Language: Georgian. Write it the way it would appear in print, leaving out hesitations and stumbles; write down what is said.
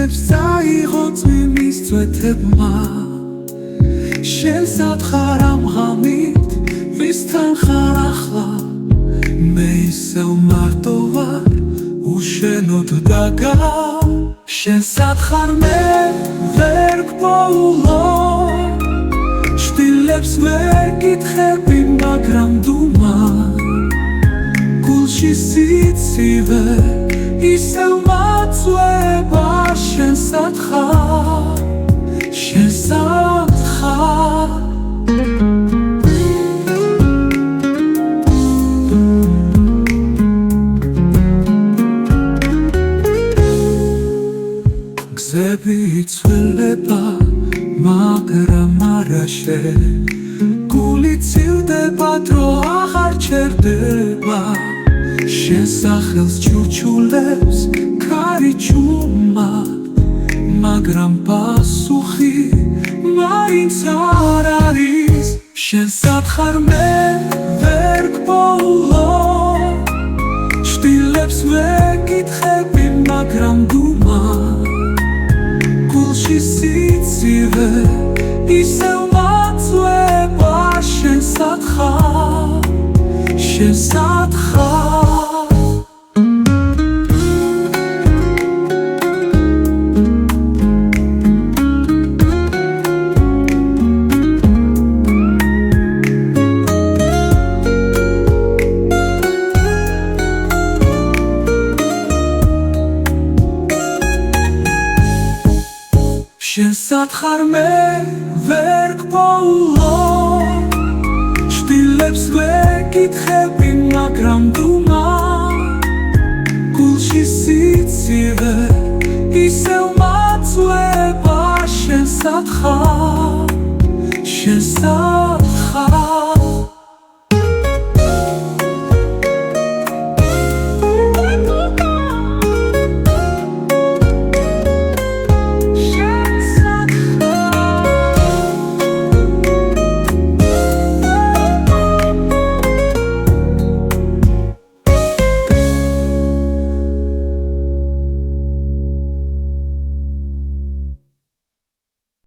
შვილებს წაიღო წვიმის წვეთებმა შენ სად ხარ ამ ღამით ვისთან ხარ ახლა მე ისევ მარტო ვარ უშენოდ დაგარ შენ სად ხარ მე ვერ გპოულობ შვილებს ვერ გითხები მაგრამ დუმარ გულში სიცივე ისევ მაწვება შენ სად ხარ შენ სად ხარ გზები იცვლება მაგრამ არა შენ გული ცივდება დრო აღარ ჩერდება შენ სახელს ჩურჩულებს ქარი ჩუმა მაგრამ პასუხი მაინც არ არის შენ სად ხარ მე ვერ გპოულობ შვილებს ვეკითხები მაგრამ დუმარ გულში სიცივე ისევ მაწვება შენ სად ხარ შენ სად ხარ შენ სად ხარ მე ვერ გპოულობ შვილებს ვეკითხები მაგრამ დუმარ გულში სიცივე ისევ მაწვება შენ სად ხარ შენ სად ხარ